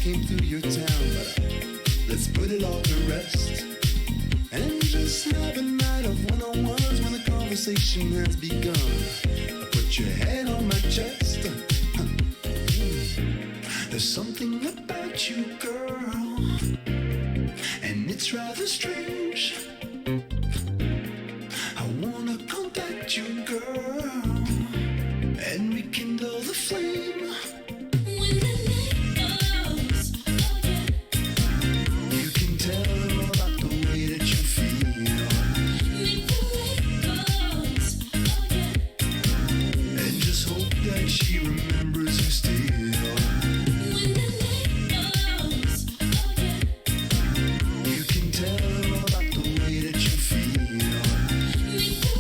came through your town, but let's put it all to rest and just have a night of one-on-ones when the conversation has begun. Put your head on my chest. There's something about you, girl, and it's rather strange. I wanna contact you, girl, and rekindle the flame. When the night goes, oh yeah. You can tell her about the way that you feel, Make the light goes, oh yeah. and just hope that she remembers you still. When the night goes, oh yeah. You can tell her about the way that you feel, Make the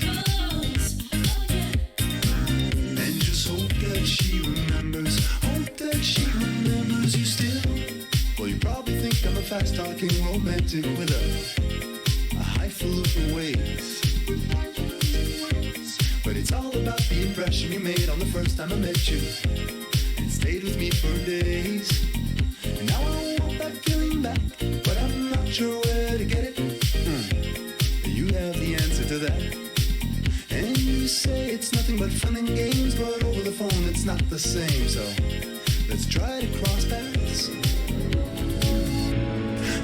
light goes, oh yeah. and just hope that she remembers you still. Well, you probably think I'm a fast-talking romantic with a highfalutin ways, but it's all about the impression you made on the first time I met you, and stayed with me for days. And now I want that feeling back, but I'm not sure where to get it. You have the answer to that. And you say it's nothing but fun and games, but over the phone it's not the same. So let's try to cross paths.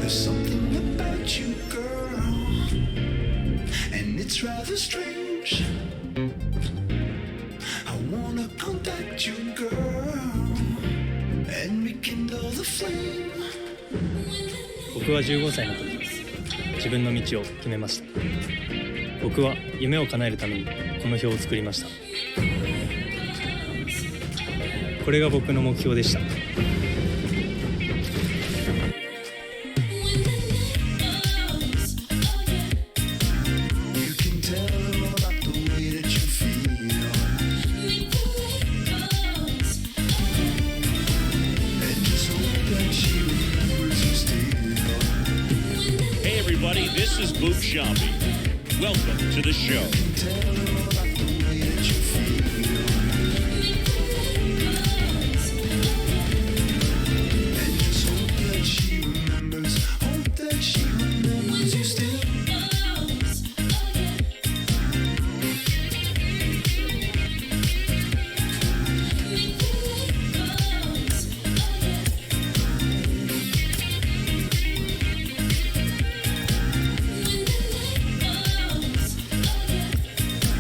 There's something about you, girl, and it's rather strange. I wanna contact you, girl, and rekindle the flame. 僕は15歳の時、自分の道を決めました。僕は夢を叶えるためにこの表を作りました。これが僕の目標でした。You can tell her about the way that you feel, Make the light goes, and just hope that she remembers you still. Hey everybody, this is Boog Sciambi. Welcome to the show. Tell her about the way that you feel, make the light goes, and just hope that she remembers you still. goes, oh yeah. Make the light goes, oh yeah. When the night goes, oh yeah.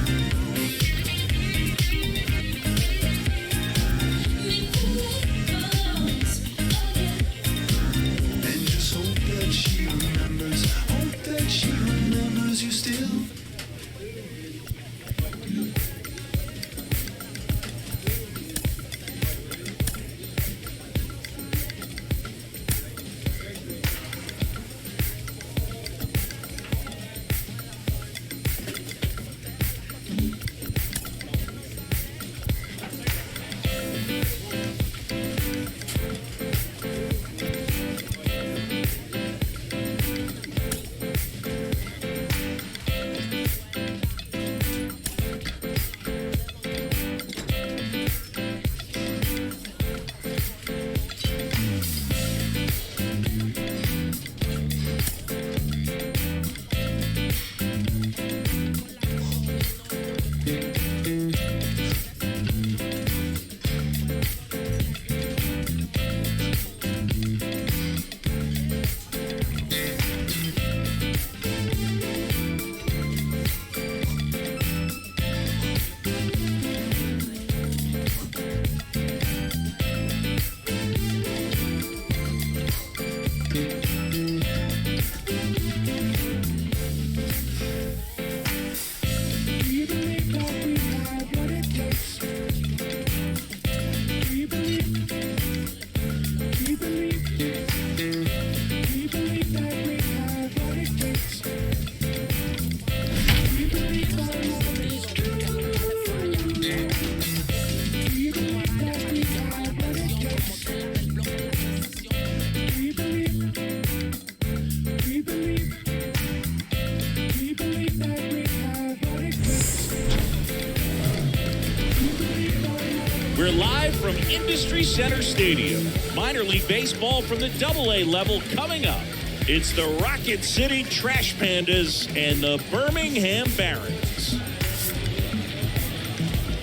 live from Industry Center Stadium. Minor League Baseball from the AA level coming up. It's the Rocket City Trash Pandas and the Birmingham Barons.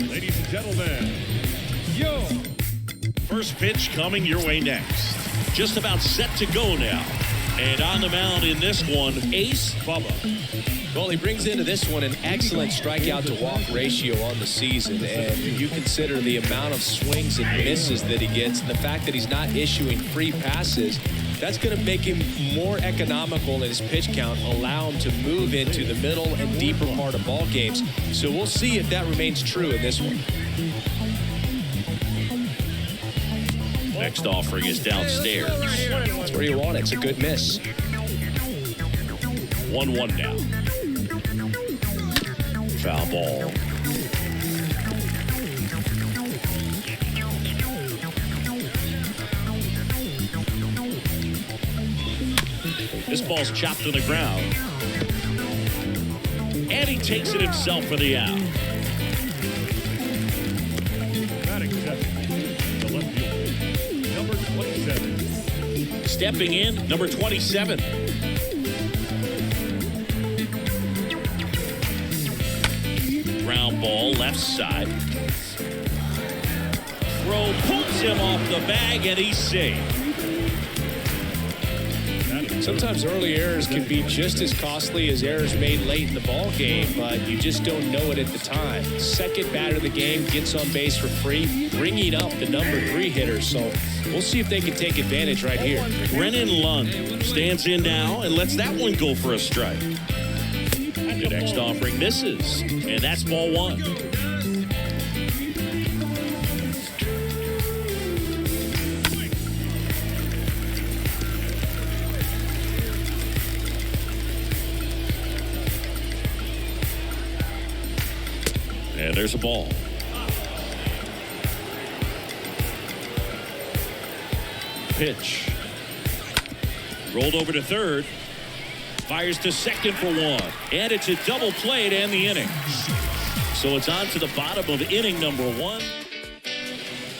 Ladies and gentlemen, yo! First pitch coming your way next. Just about set to go now. And on the mound in this one, Ace Bubba. Well, he brings into this one an excellent strikeout to walk ratio on the season, and you consider the amount of swings and misses that he gets, and the fact that he's not issuing free passes, that's going to make him more economical in his pitch count, allow him to move into the middle and deeper part of ball games. So we'll see if that remains true in this one. Next offering is downstairs. That's where you want it. It's a good miss. 1-1 now. Foul ball. This ball's chopped to the ground. And he takes it himself for the out. Batting seven, the left fielder, number 27. Stepping in, number 27. Ground ball, left side. Throw pulls him off the bag, and he's safe. Sometimes early errors can be just as costly as errors made late in the ball game, but you just don't know it at the time. Second batter of the game gets on base for free, bringing up the number 3 hitter. So we'll see if they can take advantage right here. Brennan Lund stands in now and lets that one go for a strike. The next offering misses, and that's ball 1. And there's a ball. Pitch. Rolled over to third. Fires to second for 1. And it's a double play to end the inning. So it's on to the bottom of inning number 1.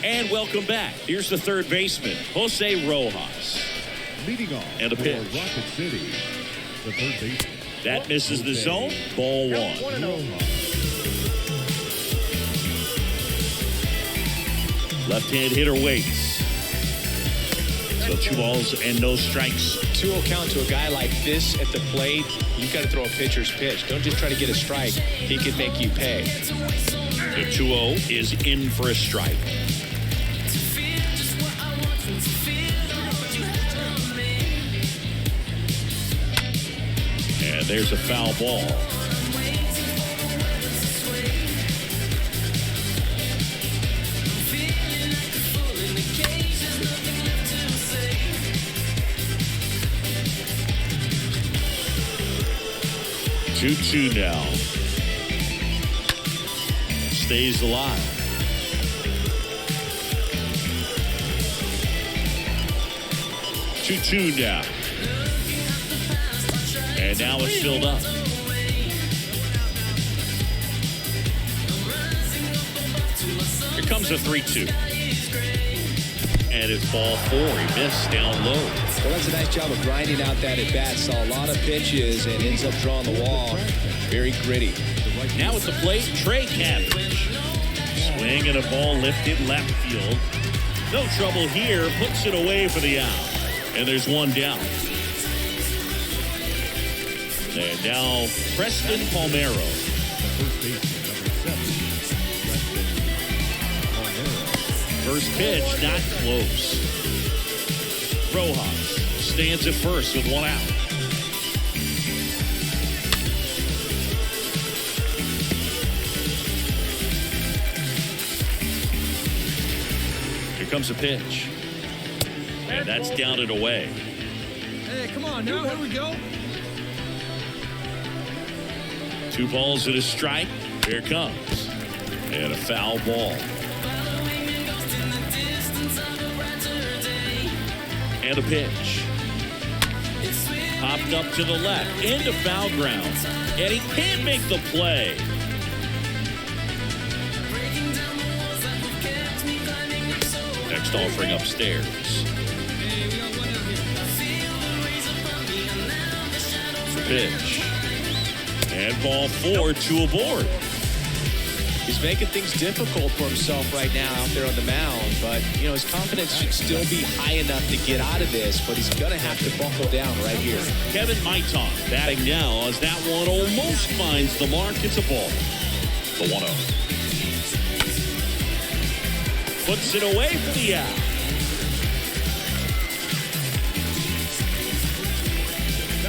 And welcome back. Here's the third baseman, Jose Rojas. Leading off And a for pitch. Rocket City, the third baseman. That misses the zone. Ball 1. Left-hand hitter waits. So 2 balls and no strikes. 2-0 count to a guy like this at the plate, you got to throw a pitcher's pitch. Don't just try to get a strike. He can make you pay. The 2-0 is in for a strike. And there's a foul ball. Two now. Stays alive. Two now. And now it's filled up. Here comes a 3-2. And it's ball 4. He missed down low. Well, that's a nice job of grinding out that at bat. Saw a lot of pitches and ends up drawing the wall. Very gritty. Now at the plate, Trey Cabbage. Swing and a ball lifted left field. No trouble here. Puts it away for the out. And there's 1 down. And now Preston Palmeiro. First baseman, number 7. First pitch, not close. Rojas stands at first with 1 out. Here comes a pitch. And that's down and away. Hey, come on now, here we go. 2 balls and a strike. Here it comes. And a foul ball. And a pitch. Popped up to the left. Into foul ground. And he can't make the play. next offering upstairs. Hey, we got one out here. The pitch. And ball 4, 2 aboard. He's making things difficult for himself right now out there on the mound, but you know his confidence should still be high enough to get out of this, but he's gonna have to buckle down right here. Kevin Maiton batting now as that one almost finds the mark. It's a ball. The 1-0. Puts it away for the out.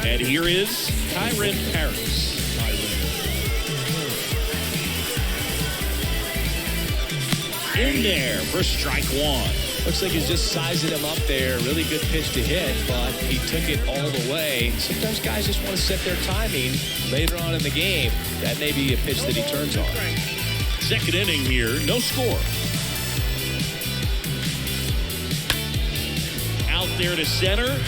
And here is Kyren Paris. In there for strike 1. Looks like he's just sizing him up there. Really good pitch to hit, but he took it all the way. Sometimes guys just want to set their timing later on in the game. That may be a pitch that he turns on. Second inning here, no score. Out there to center.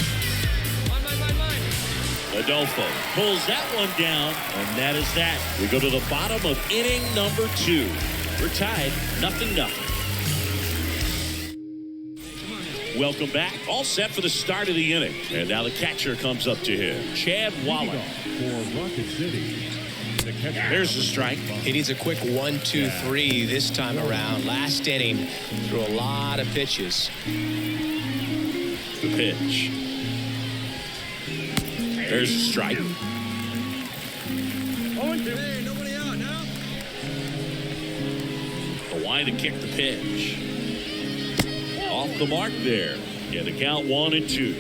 Adolfo pulls that one down, and that is that. We go to the bottom of inning number 2. We're tied, 0-0. Welcome back. All set for the start of the inning. And now the catcher comes up to him, Chad Waller. For Rocket City, the catcher. There's the strike. He needs a quick 1, 2, 3 this time around. Last inning, threw a lot of pitches. The pitch. There's the strike. Hey, nobody out now. The line to kick the pitch. Off the mark there. Yeah, the count 1-2.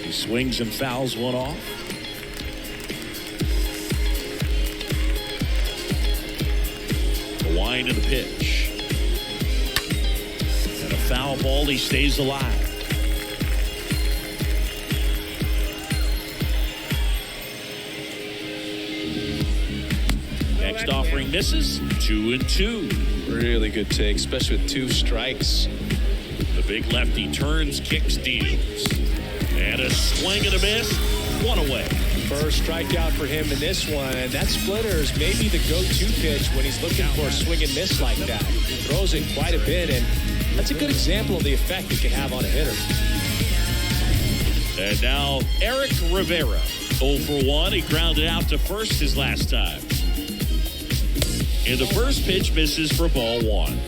He swings and fouls one off. The wind of the pitch. And a foul ball, he stays alive. Next offering misses. 2-2. Really good take, especially with 2 strikes. The big lefty turns, kicks, deals. And a swing and a miss. 1 away. First strikeout for him in this one, and that splitter is maybe the go-to pitch when he's looking for a swing and miss like that. He throws it quite a bit, and that's a good example of the effect it can have on a hitter. And now Eric Rivera. 0 for 1. He grounded out to first his last time. And the first pitch misses for ball 1.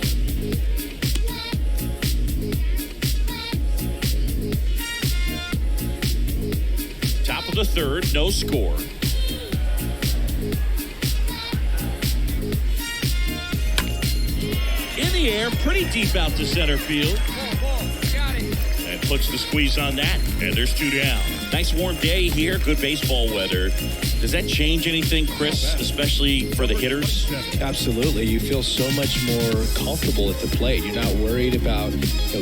Top of the third, no score. In the air, pretty deep out to center field. Got it. And puts the squeeze on that, and there's 2 down. Nice warm day here, good baseball weather. Does that change anything, Chris, especially for the hitters? Absolutely. You feel so much more comfortable at the plate. You're not worried about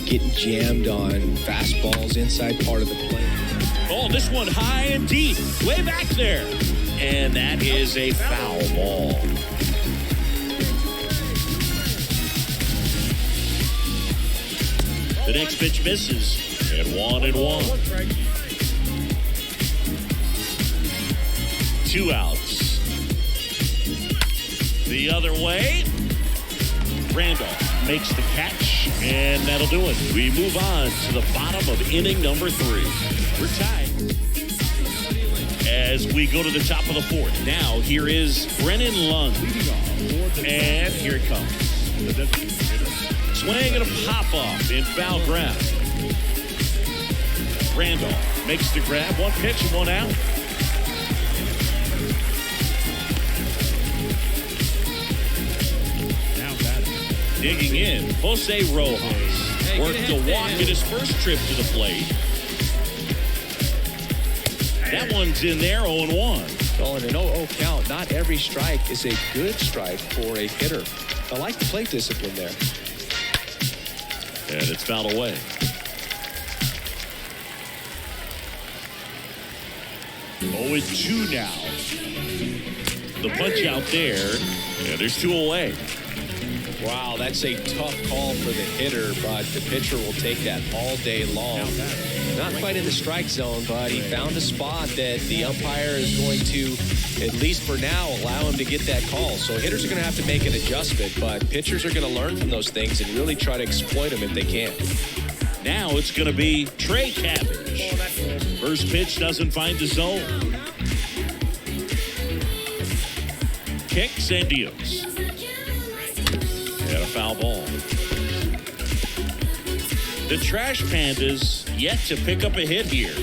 getting jammed on fastballs inside part of the plate. Oh, this one high and deep, way back there. And that is a foul ball. The next pitch misses, and 1-1. 2 outs. The other way. Randolph makes the catch, and that'll do it. We move on to the bottom of inning number 3. We're tied. As we go to the top of the 4th. Now, here is Brennan Lund. And here it comes. Swing and a pop-off in foul ground. Randolph makes the grab. 1 pitch and 1 out. Digging in, Jose Rojas. Worked a walk in his first trip to the plate. That one's in there, 0-1. Oh, and an 0-0 count. Not every strike is a good strike for a hitter. I like the plate discipline there. And it's fouled away. Oh, it's 2 now. The punch out there, and there's 2 away. Wow, that's a tough call for the hitter, but the pitcher will take that all day long. Not quite in the strike zone, but he found a spot that the umpire is going to, at least for now, allow him to get that call. So hitters are going to have to make an adjustment, but pitchers are going to learn from those things and really try to exploit them if they can. Now it's going to be Trey Cabbage. First pitch doesn't find the zone. Kicks and deals. And a foul ball. The Trash Pandas yet to pick up a hit here.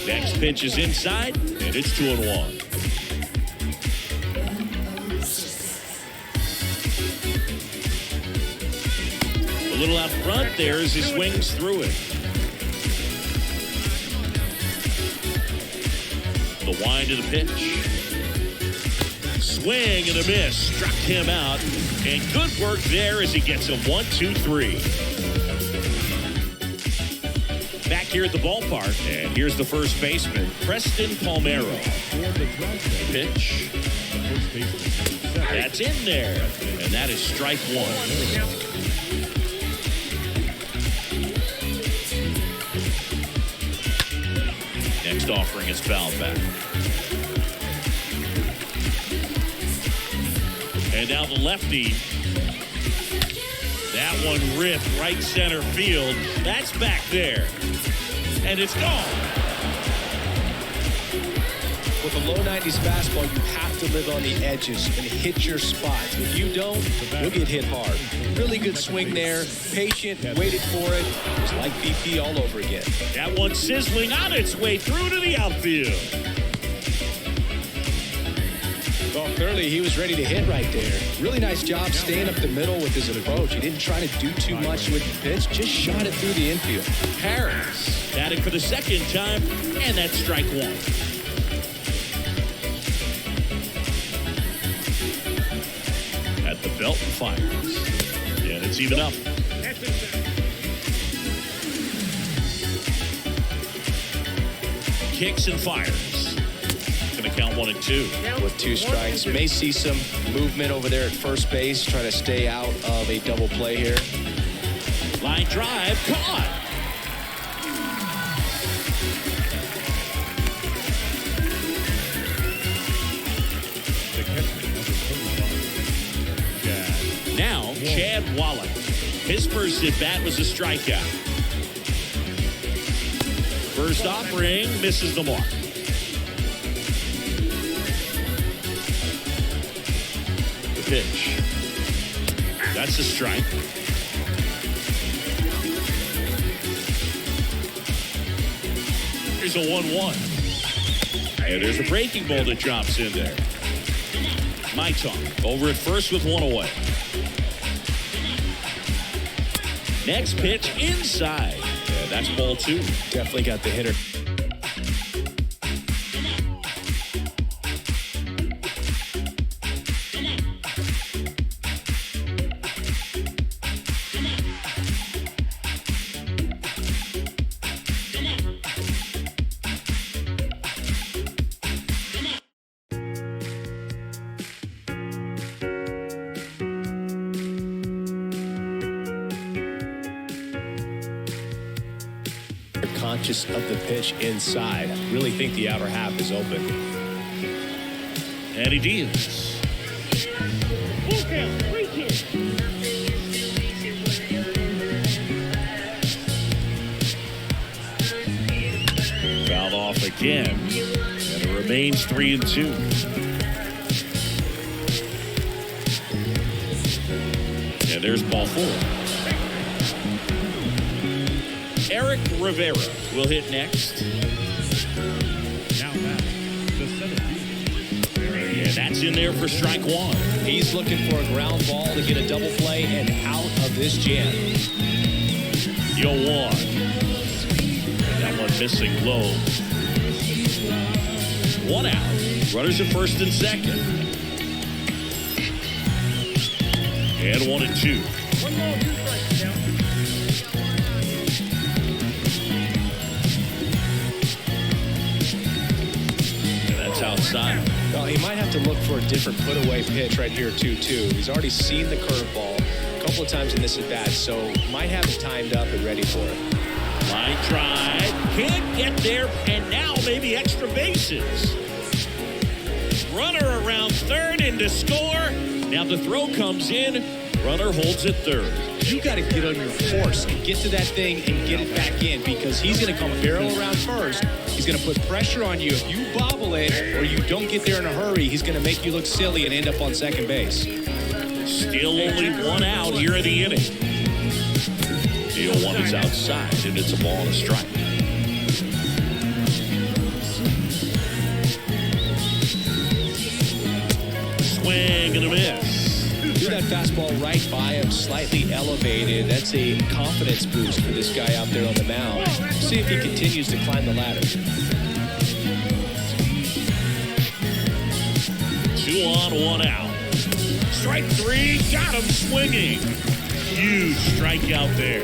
Next pitch is inside, and it's 2-1. A little out front there as he swings through it. The wind of the pitch. Swing and a miss. Struck him out. And good work there as he gets a 1-2-3. Back here at the ballpark. And here's the first baseman, Preston Palmeiro. Pitch. That's in there. And that is strike one. Next offering is fouled back. And now the lefty. That one ripped right center field. That's back there. And it's gone. With a low 90s fastball, you have to live on the edges and hit your spots. If you don't, you'll get hit hard. Really good swing there. Patient, waited for it. It was like BP all over again. That one sizzling on its way through to the outfield. Well, clearly he was ready to hit right there. Really nice job staying up the middle with his approach. He didn't try to do too much with the pitch, just shot it through the infield. Harris batting for the second time, and that's strike one. At the belt and fires. And it's even up. Kicks and fires. Gonna count 1 and 2. With 2 strikes, may see some movement over there at first base, trying to stay out of a double play here. Line drive, caught. Now, Chad Wallach. His first at bat was a strikeout. First offering misses the mark. The pitch. That's a strike. Here's a 1-1. And there's a breaking ball that drops in there. Maiton over at first with 1 away. Next pitch inside. And that's ball 2. Definitely got the hitter. Conscious of the pitch inside. Really think the outer half is open. And he deals. Fouled off again. And it remains 3 and 2. And there's ball 4. Eric Rivera will hit next. Now back, the center field. And that's in there for strike 1. He's looking for a ground ball to get a double play and out of this jam. Yo, 1. That one missing low. 1 out. Runners at first and second. And 1 and 2. And that's outside. Well, he might have to look for a different put-away pitch right here, 2-2. He's already seen the curveball a couple of times in this at-bat, so might have it timed up and ready for it. Line drive, can't get there, and now maybe extra bases. Runner around third and to score. Now the throw comes in, runner holds it third. You got to get on your horse and get to that thing and get it back in, because he's going to come barrel around first. He's going to put pressure on you. If you bobble it or you don't get there in a hurry, he's going to make you look silly and end up on second base. Still only one out here in the inning. The 0-1 is outside, and it's a ball and a strike. Swing and a miss. Threw that fastball right by him, slightly elevated. That's a confidence boost for this guy out there on the mound. See if he continues to climb the ladder. 2 on, 1 out. Strike 3, got him swinging. Huge strikeout there.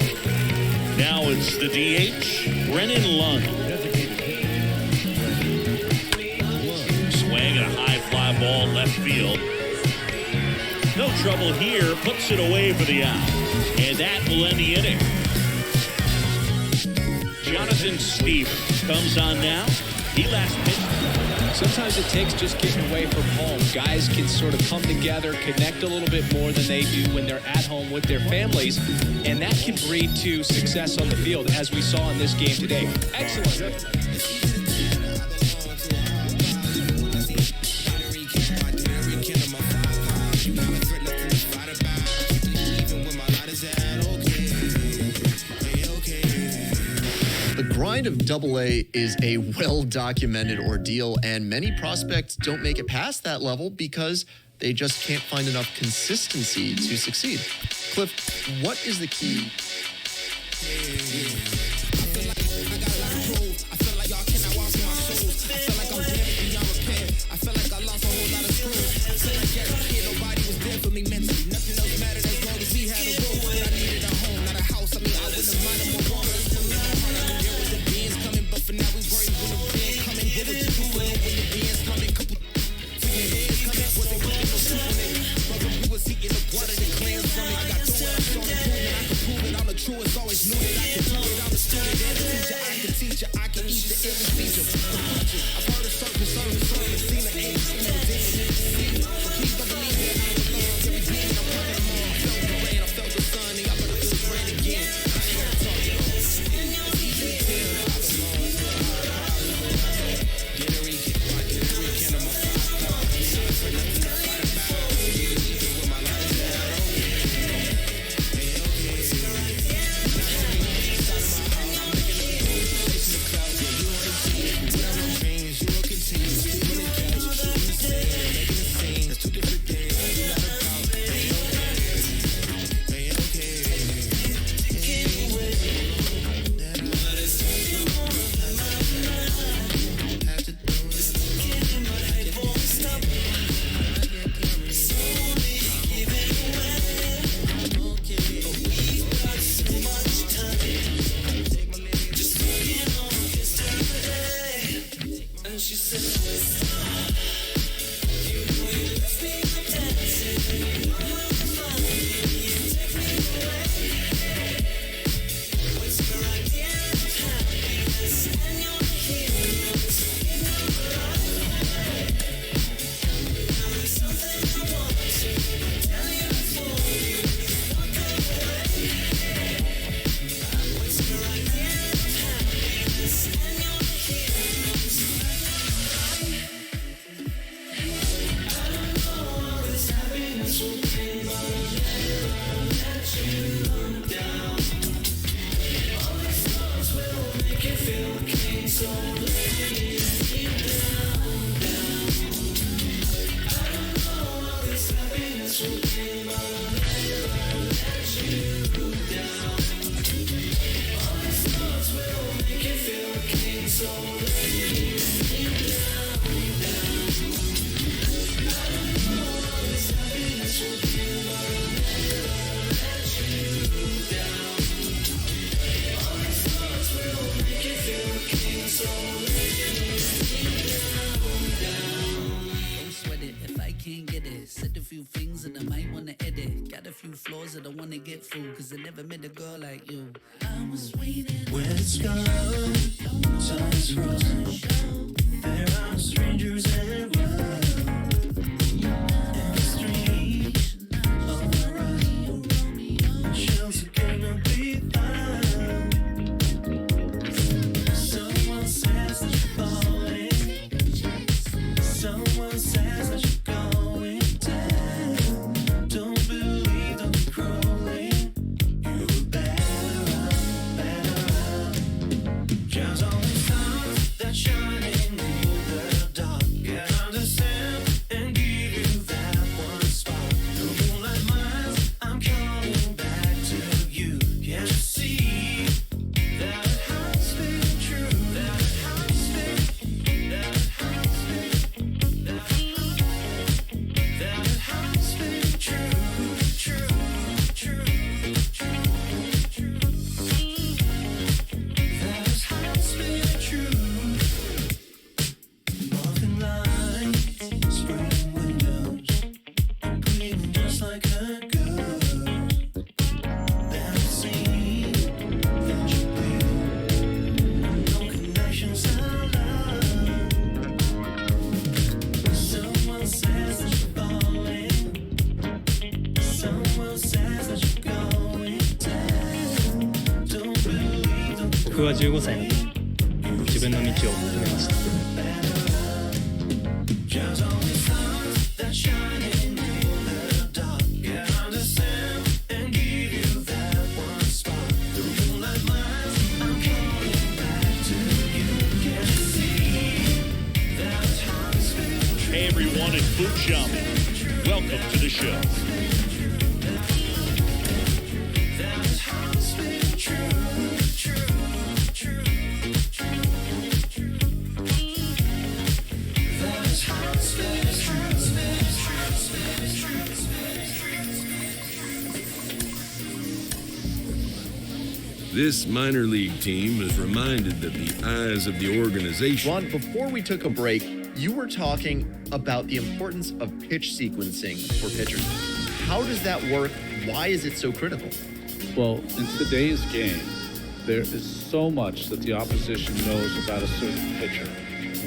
Now it's the DH, Brennan Lund. Swing and a high fly ball left field. No trouble here, puts it away for the out. And that will end the inning. Jonathan Stevens comes on now. He last pitched. Sometimes it takes just getting away from home. Guys can sort of come together, connect a little bit more than they do when they're at home with their families, and that can breed to success on the field, as we saw in this game today. Excellent. The grind of Double-A is a well-documented ordeal, and many prospects don't make it past that level because they just can't find enough consistency to succeed. Cliff, what is the key? can't get it. Said a few things and I might wanna edit. Got a few flaws that I wanna get through, cause I never met a girl like you. I was waiting. When it's gone, time's run. There are strangers everywhere. And the streets on the right, shells are gonna be found. Someone says that you're falling. Someone says that you're going down. Don't believe, don't be crawling. You're better off. Just only stars that shine in the dark. Can't understand and give you that one spot. No moonlight miles, I'm coming back to you. Can't you see that it has been true? That it has been, that it has been, that it has been true, true, true, true, true. That it has been true. Muffin lights, spring windows, breathing just like a girl. Then it seems that you breathe, no connections of love. Someone says that you're falling. Someone says that you're going down. Don't believe, don't 僕は15歳の時自分の道を決めました。 Just only stars that shine in the dark. Can't understand and give you that one spot. Through moonlight miles, I'm coming back to you. Can't you see that it has been true? Hey everyone, it's Boot Shaman. Welcome to the show. That it has been true, true, true, true, true. That it has been This minor league team is reminded that the eyes of the organization. Ron, before we took a break, you were talking about the importance of pitch sequencing for pitchers. How does that work? Why is it so critical? Well, in today's game, there is so much that the opposition knows about a certain pitcher.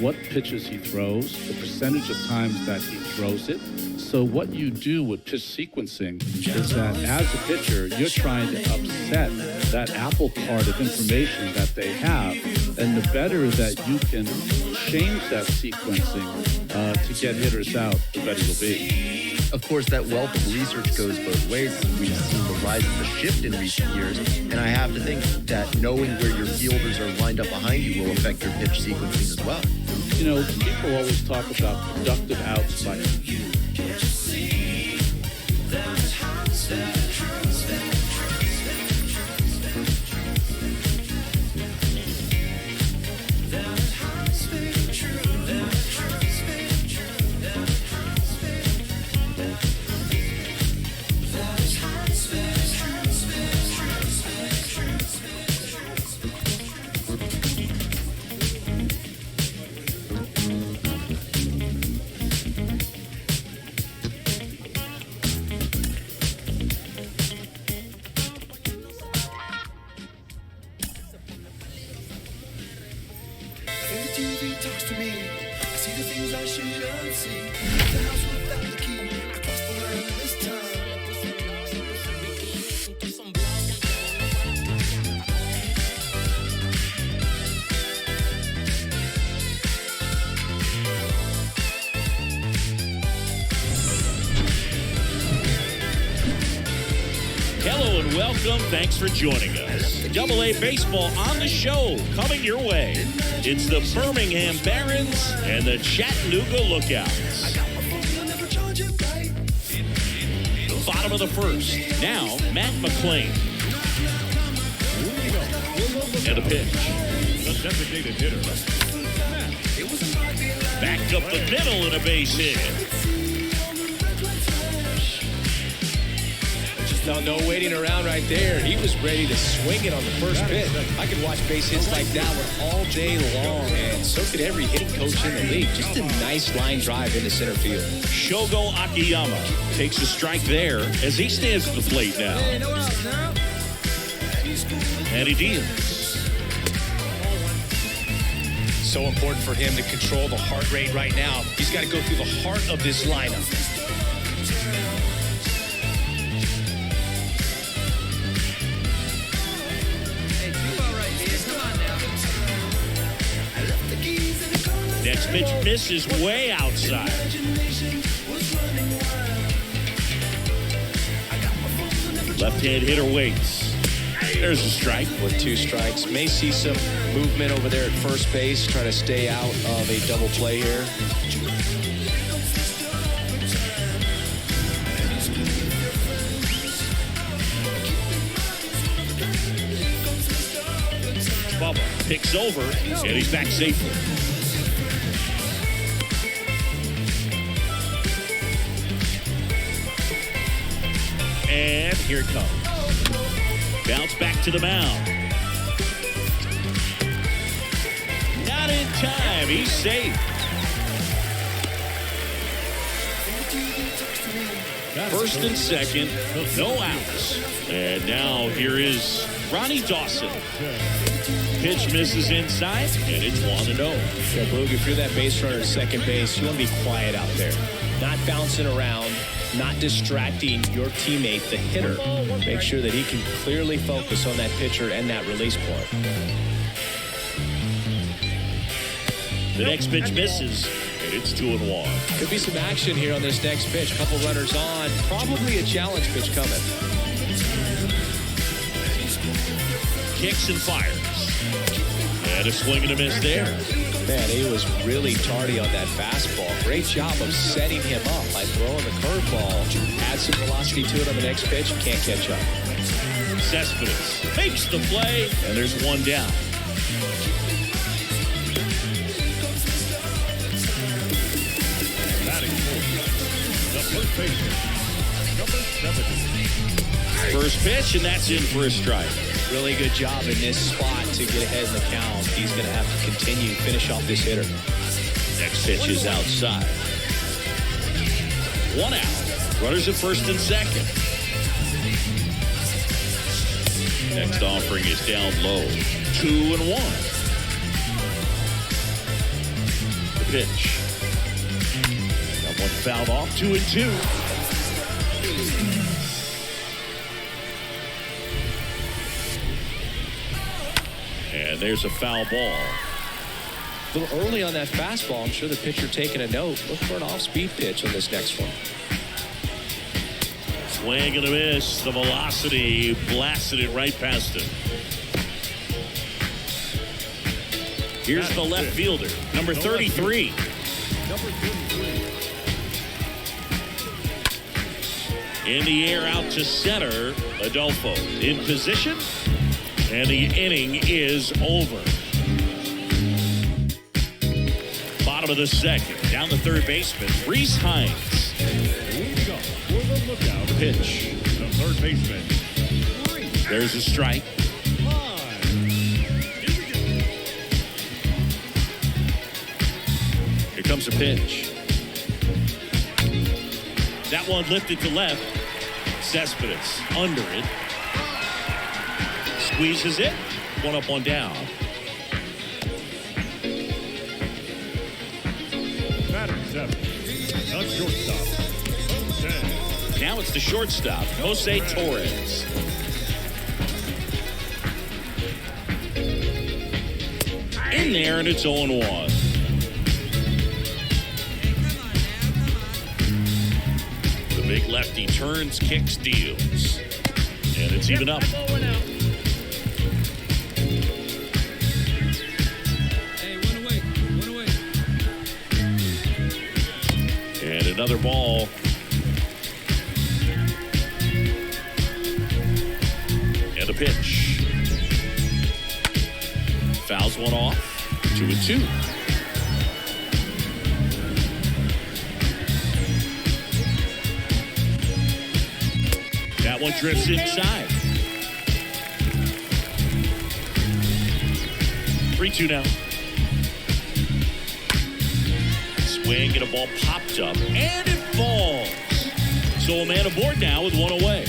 What pitches he throws, the percentage of times that he throws it. So what you do with pitch sequencing is that as a pitcher, you're trying to upset that apple cart of information that they have. And the better that you can change that sequencing to get hitters out, the better you'll be. Of course, that wealth of research goes both ways. We've seen the rise of the shift in recent years, and I have to think that knowing where your fielders are lined up behind you will affect your pitch sequencing as well. You know, people always talk about productive outs by When the TV talks to me, I see the things I shouldn't see. The house without the key, I crossed the line this time. Hello and welcome. Thanks for joining us. Double-A baseball on the show, coming your way. It's the Birmingham Barons and the Chattanooga Lookouts. Bottom of the first. Now, Matt McClain. And a pitch. the designated hitter. Backed up the middle and a base hit. No waiting around right there. He was ready to swing it on the first pitch. I could watch base hits like that one all day long, and so could every hitting coach in the league. Just a nice line drive into center field. Shogo Akiyama takes a strike there as he stands at the plate now. Hey, no outs now. And he deals. So important for him to control the heart rate right now. He's got to go through the heart of this lineup. Hey, do all right, man. Come on now. Next pitch misses way outside. Left-hand hitter waits. There's a strike. With 2 strikes, may see some movement over there at first base, trying to stay out of a double play here. Bubba picks over, and he's back safely. And here it comes. Bounce back to the mound. Not in time. He's safe. First and second, no outs. And now here is Ronnie Dawson. Pitch misses inside, and it's 1-0. Yeah, Boog, if you're that base runner at second base, you want to be quiet out there. Not bouncing around, not distracting your teammate, the hitter. Make sure that he can clearly focus on that pitcher and that release point. The next pitch misses, and it's 2-1. Could be some action here on this next pitch. A couple runners on. Probably a challenge pitch coming. Kicks and fires. And a swing and a miss there. Man, he was really tardy on that fastball. Great job of setting him up by throwing the curveball. Add some velocity to it on the next pitch. Can't catch up. Cespedes makes the play, and there's one down. First pitch, and that's in for a strike. Really good job in this spot to get ahead in the count. He's going to have to continue, finish off this hitter. Next pitch is outside. 1 out. Runners at first and second. Next offering is down low. 2-1. The pitch. Got one fouled off. 2-2. And there's a foul ball. A little early on that fastball. I'm sure the pitcher taking a note. Look for an off-speed pitch on this next one. Swing and a miss. The velocity blasted it right past him. Here's the left fielder, number 33. In the air out to center, Adolfo in position, and the inning is over. Bottom of the second, down the third baseman, Reese Hines. The pitch. The third baseman. There's a strike. Here comes a pitch. That one lifted to left. Cespedes under it. Squeezes it. 1 up, 1 down. Batter 7. Not shortstop. Now it's the shortstop, Jose Torres. In there, and it's 0-1. The big lefty turns, kicks, deals. And it's even up. Hey, one away. And another ball. And a pitch. Fouls one off. 2-2. Now That one drifts inside. 3-2 now. Swing and a ball popped up, and it falls. So a man aboard now with one away.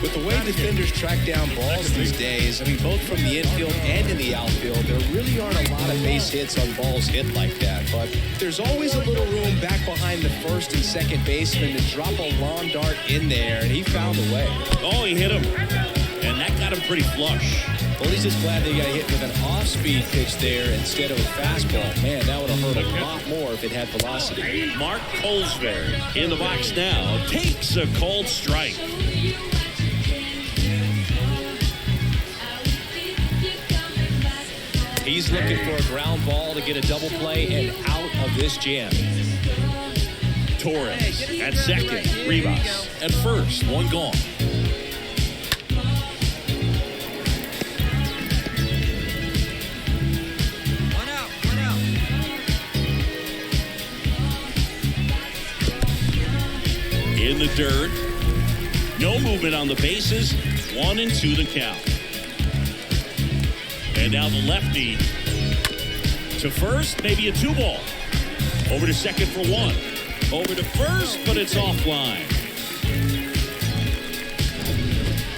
With the way defenders track down balls these days, I mean, both from the infield and in the outfield, there really aren't a lot of base hits on balls hit like that. But there's always a little room back behind the first and second baseman to drop a lawn dart in there, and he found a way. Oh, he hit him. And that got him pretty flush. Well, he's just glad they got hit with an off-speed pitch there instead of a fastball. Man, that would have hurt a lot more if it had velocity. Mark Colesberry in the box now takes a called strike. He's looking for a ground ball to get a double play and out of this jam. Torres at second, Rivas at first, one gone. One out. In the dirt, no movement on the bases, 1-2 the count. And now the lefty to first, maybe a 2-ball. Over to second for 1. Over to first, but it's offline.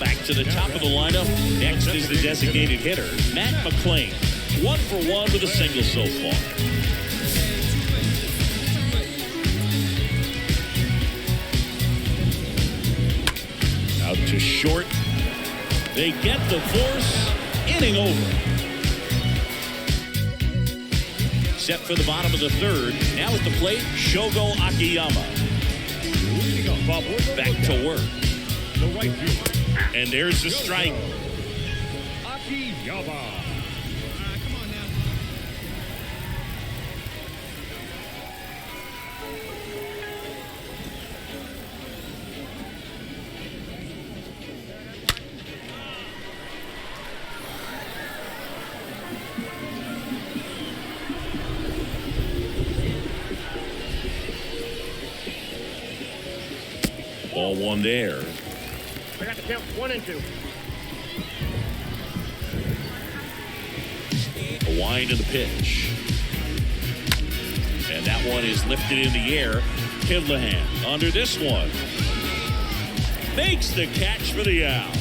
Back to the top of the lineup. Next is the designated hitter, Matt McClain. 1 for 1 with a single so far. Out to short. They get the force. Inning over. Set for the bottom of the third. Now at the plate, Shogo Akiyama. Back to work. The right fielder, And there's the strike. Akiyama. Ball one there. I got the count 1-2. A wind of the pitch. And that one is lifted in the air. Kidlahan under this one. Makes the catch for the out.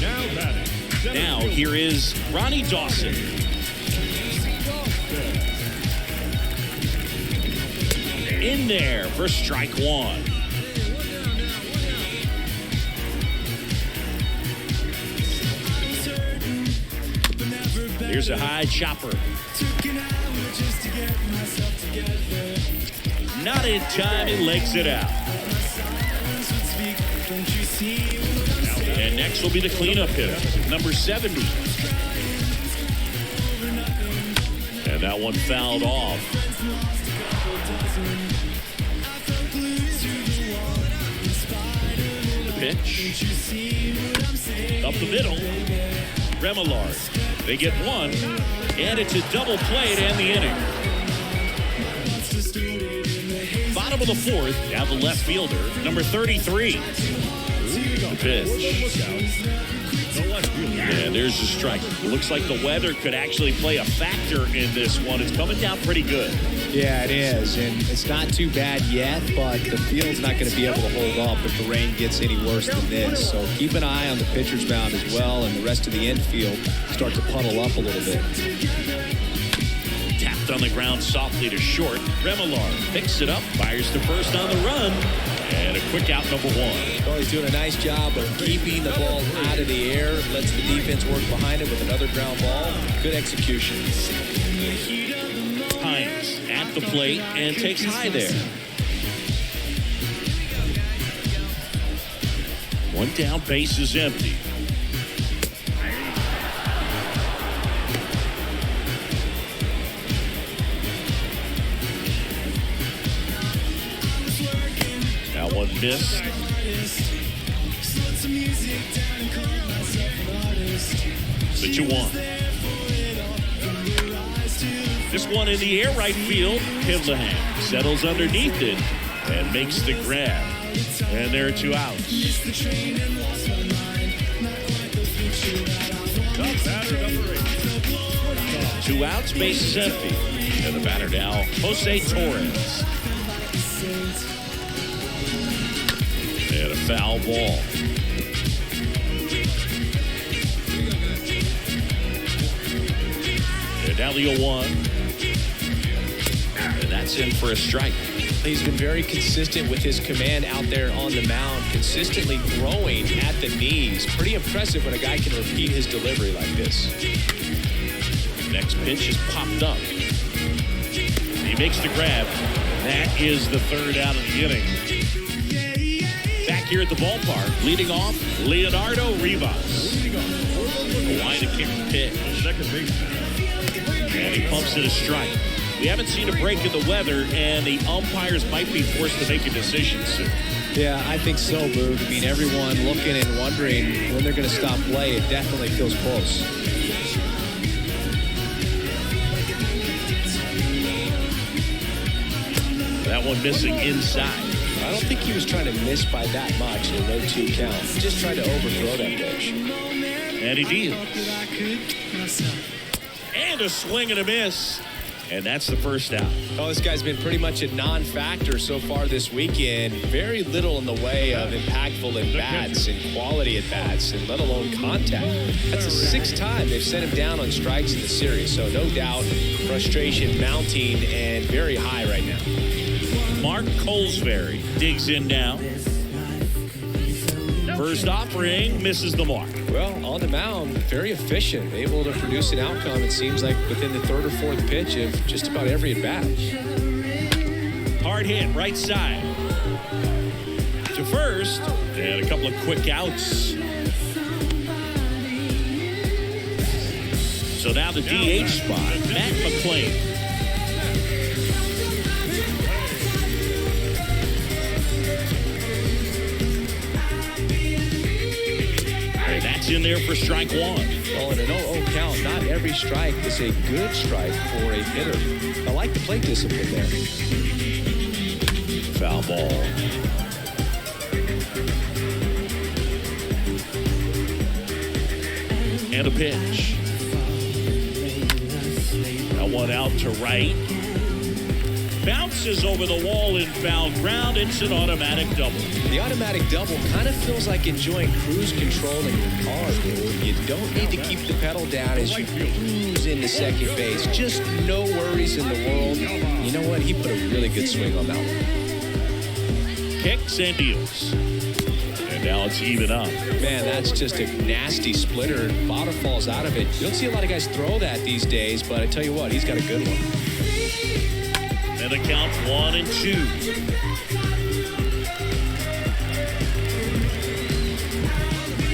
Now batting. Now here is Ronnie Dawson. In there for strike one. Here's a high chopper. Not in time, he legs it out. And next will be the cleanup hitter, number 70. And that one fouled off. The pitch. Up the middle. Remillard. They get one. And it's a double play to end the inning. Bottom of the fourth, now the left fielder, number 33. The pitch. And there's the strike. It looks like the weather could actually play a factor in this one. It's coming down pretty good. Yeah, it is, and it's not too bad yet, but the field's not going to be able to hold up if the rain gets any worse than this. So keep an eye on the pitcher's mound as well, and the rest of the infield start to puddle up a little bit. Tapped on the ground softly to short. Remillard picks it up, fires to first on the run, and a quick out, number one. Well, he's doing a nice job of keeping the ball out of the air, lets the defense work behind it with another ground ball. Good execution. Hines at the plate and takes high there. One down, base is empty. That one missed. The 2-1. This one in the air right field. Kimlahan settles underneath it and makes the grab. And there are 2 outs. The batter, number 8. 2 outs, bases empty. And the batter now, Jose Torres. And a foul ball. And now the 0-1. And that's in for a strike. He's been very consistent with his command out there on the mound, consistently growing at the knees. Pretty impressive when a guy can repeat his delivery like this. Next pitch is popped up. He makes the grab. That is the 3rd out of the inning. Back here at the ballpark, leading off, Leonardo Rivas. A line to kick the pitch. Second baseman. And he pumps it a strike. We haven't seen a break in the weather, and the umpires might be forced to make a decision soon. Yeah, I think so, Boog. I mean, everyone looking and wondering when they're going to stop play. It definitely feels close. That one missing inside. I don't think he was trying to miss by that much in a 0-2 count. He just tried to overthrow that pitch. And he deals. And a swing and a miss. And that's the first out. Oh, this guy's been pretty much a non-factor so far this weekend. Very little in the way of impactful at-bats and quality at-bats, and let alone contact. That's the 6th time they've sent him down on strikes in the series. So no doubt, frustration mounting and very high right now. Mark Colesbury digs in now. First offering misses the mark. Well, on the mound, very efficient, able to produce an outcome, it seems like, within the 3rd or 4th pitch of just about every at-bat. Hard hit, right side. To first, and a couple of quick outs. So now the DH spot, Matt McClain. That's in there for strike 1. Oh, in an 0-0 count, not every strike is a good strike for a hitter. I like the plate discipline there. Foul ball. And a pitch. That one out to right. Bounces over the wall in foul ground. It's an automatic double. The automatic double kind of feels like enjoying cruise control in your car, dude. You don't need to keep the pedal down as you cruise into second base. Just no worries in the world. You know what? He put a really good swing on that one. Kicks and deals. And now it's even up. Man, that's just a nasty splitter. Bottom falls out of it. You don't see a lot of guys throw that these days, but I tell you what, he's got a good one. And the count's 1-2.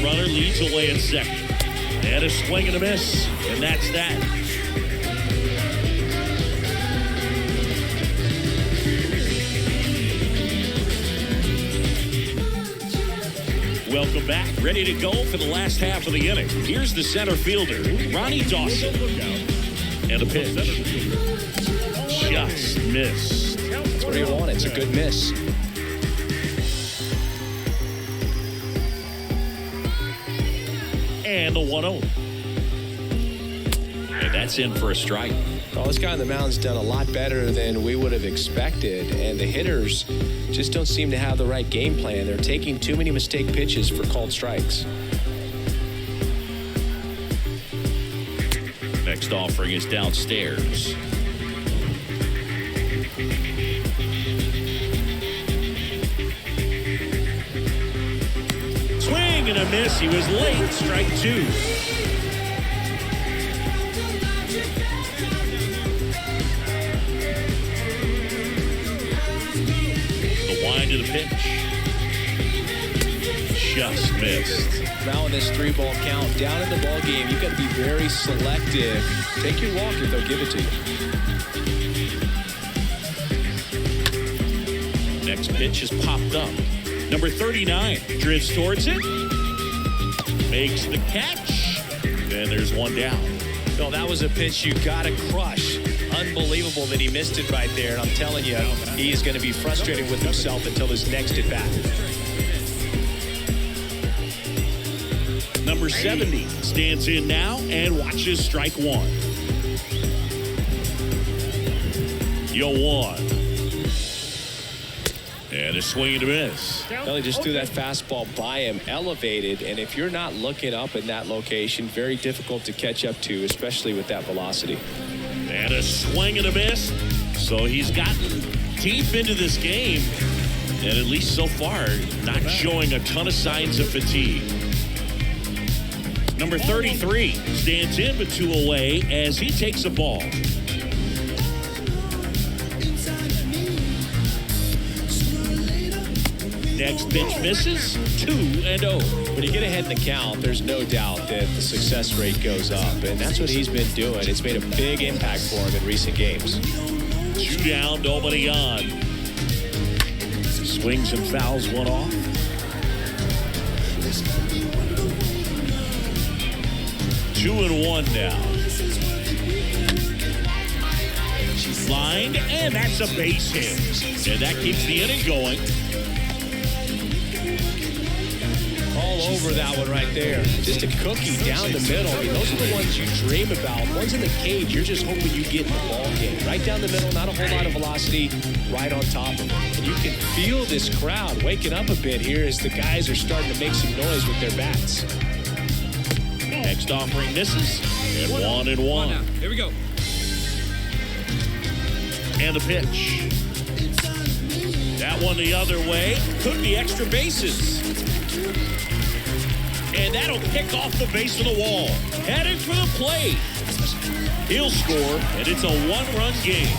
Runner leads away in second. And a swing and a miss. And that's that. Welcome back. Ready to go for the last half of the inning. Here's the center fielder, Ronnie Dawson. And a pitch. Just missed. That's what you want. It's a good miss. And the 1-0. And that's in for a strike. Well, this guy on the mound's done a lot better than we would have expected, and the hitters just don't seem to have the right game plan. They're taking too many mistake pitches for called strikes. Next offering is downstairs. Swing and a miss. He was late. Strike 2. The wind of the pitch. Just missed. Now in this 3-ball count, down in the ball game, you've got to be very selective. Take your walk if they'll give it to you. Next pitch is popped up. Number 39 drifts towards it. Makes the catch. And there's one down. No, that was a pitch you got to crush unbelievable that he missed it right there. And I'm telling you, he is going to be frustrated with himself until his next at bat. Number 70 stands in now and watches strike one. 0-1. And a swing and a miss. Well, he just threw that fastball by him, elevated, and if you're not looking up in that location, very difficult to catch up to, especially with that velocity. And a swing and a miss. So he's gotten deep into this game, and at least so far, not showing a ton of signs of fatigue. Number 33 stands in but 2 away as he takes a ball. Next pitch misses, 2-0. When you get ahead in the count, there's no doubt that the success rate goes up, and that's what he's been doing. It's made a big impact for him in recent games. 2 down, nobody on. Swings and fouls one off. Two and one now. Lined, and that's a base hit. And that keeps the inning going. All over that one right there. Just a cookie down the middle. I mean, those are the ones you dream about. Ones in the cage, you're just hoping you get in the ball game. Right down the middle, not a whole lot of velocity, right on top of it. And you can feel this crowd waking up a bit here as the guys are starting to make some noise with their bats. Next offering misses, and 1-1. Here we go. And the pitch. That one the other way. Could be extra bases. And that'll kick off the base of the wall. Headed for the plate. He'll score, and it's a 1-run game.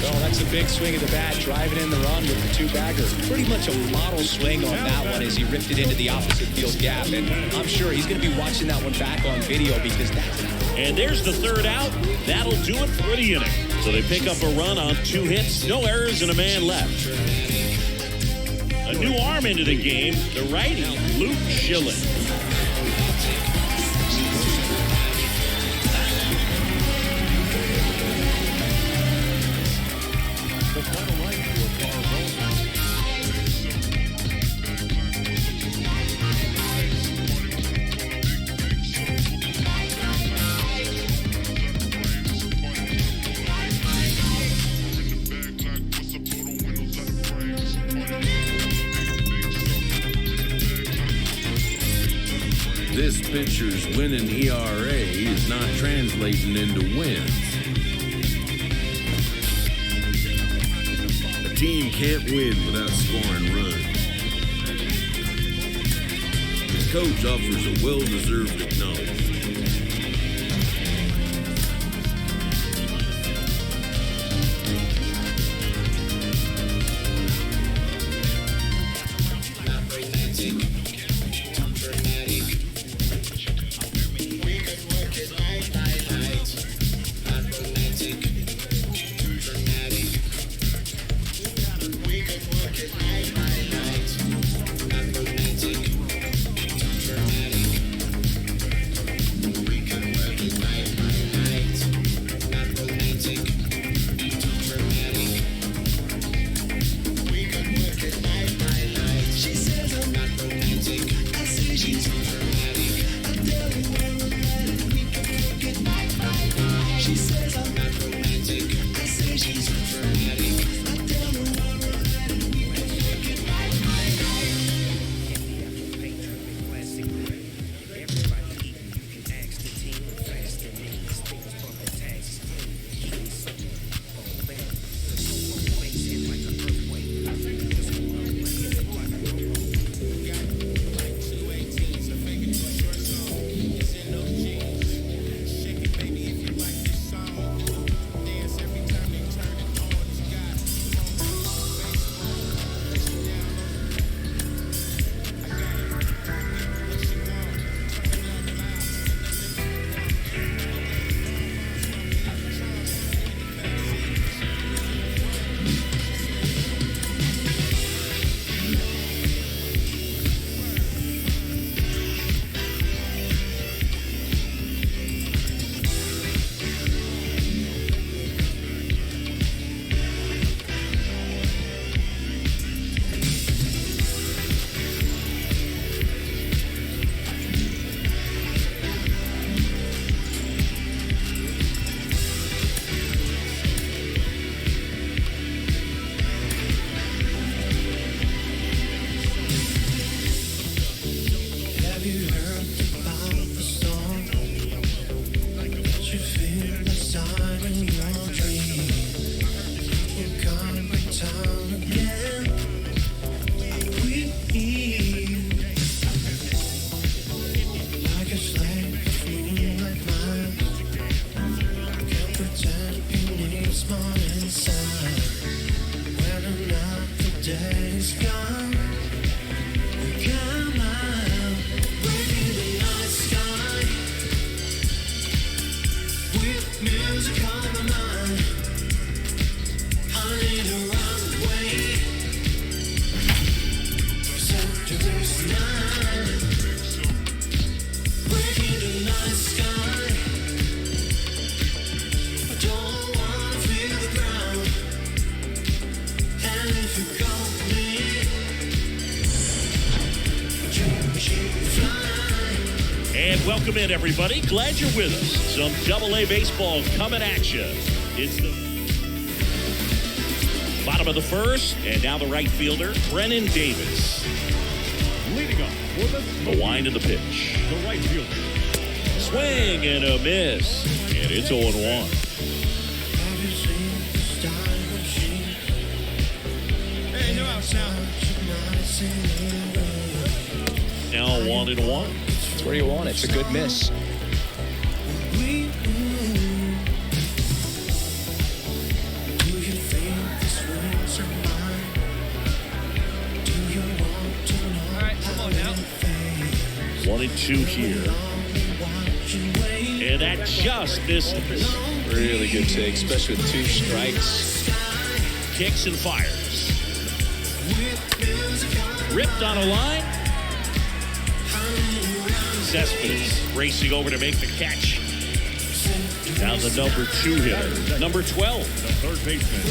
Oh, that's a big swing of the bat, driving in the run with the 2-bagger. Pretty much a model swing on that one as he ripped it into the opposite field gap. And I'm sure he's going to be watching that one back on video because that's... And there's the third out. That'll do it for the inning. So they pick up a run on 2 hits, no errors, and a man left. A new arm into the game, the righty, Luke Schilling. This pitcher's winning ERA is not translating into wins. A team can't win without scoring runs. The coach offers a well-deserved acknowledgement. music on my mind. I need to run away. Saturday night, breaking the night sky. I don't wanna feel the ground. And if you got me, you fly. And welcome in, everybody. Glad you're with us. Some Double-A baseball coming at you. It's the bottom of the first, and now the right fielder, Brennan Davis. Leading up for The wind of the pitch. the right fielder. Swing and a miss. And it's 0-1. Have you seen the style machine? Hey, no outs now. Now 1-1. That's where you want it. It's a good miss. All right, come on now. 1-2 here. And that just misses. Really good take, especially with 2 strikes. Kicks and fires. Ripped on a line. Cespedes racing over to make the catch. Now the number 2 hitter. Number 12. The third baseman.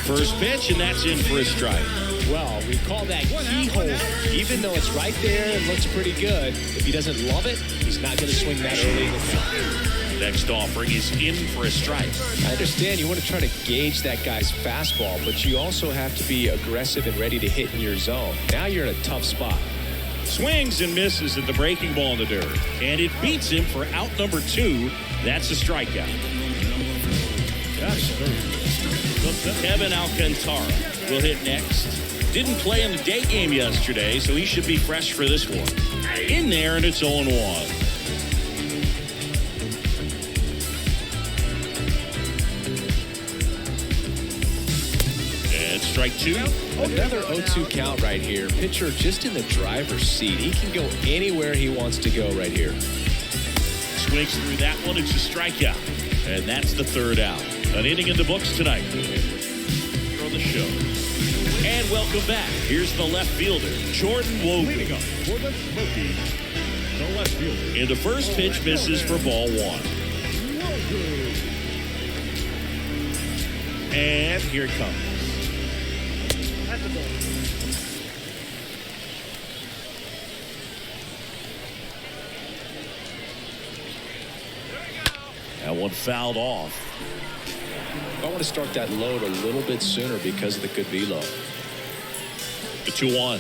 First pitch, and that's in for a strike. Well, we call that keyhole. Even though it's right there and looks pretty good, if he doesn't love it, he's not going to swing that early in the count. Next offering is in for a strike. I understand you want to try to gauge that guy's fastball, but you also have to be aggressive and ready to hit in your zone. Now you're in a tough spot. Swings and misses at the breaking ball in the dirt. And it beats him for out number 2. That's a strikeout. That's third. Kevin Alcantara will hit next. Didn't play in the day game yesterday, so he should be fresh for this one. In there, and it's 0-1. And strike 2. Another 0-2 count right here. Pitcher just in the driver's seat. He can go anywhere he wants to go right here. Swings through that one. It's a strikeout. And that's the third out. An inning in the books tonight. On the show. And welcome back. Here's the left fielder, Jordan Leading Wogan. up for the Smokies. The left fielder. And the first pitch misses for ball 1. And here it comes. That one fouled off. I want to start that load a little bit sooner because of the good velo. The 2-1.